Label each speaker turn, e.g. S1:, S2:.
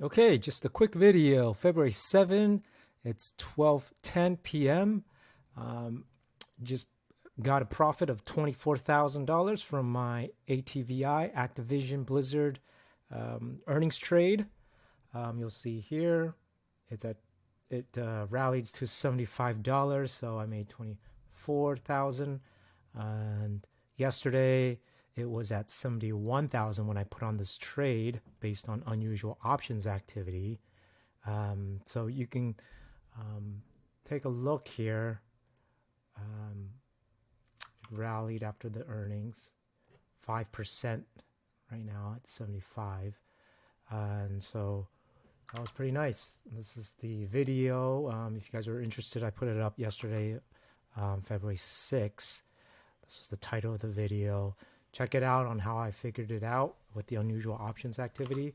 S1: Okay, just a quick video. February 7, it's 12:10 p.m. Um, just got a profit of $24,000 from my ATVI Activision Blizzard earnings trade. You'll see here it's at it rallied to $75, so I made 24,000. And yesterday it was at 71,000 when I put on this trade based on unusual options activity. So you can take a look here. It rallied after the earnings, 5% right now at 75. And so that was pretty nice. This is the video. If you guys are interested, I put it up yesterday, February 6th. This is the title of the video. Check it out on how I figured it out with the unusual options activity.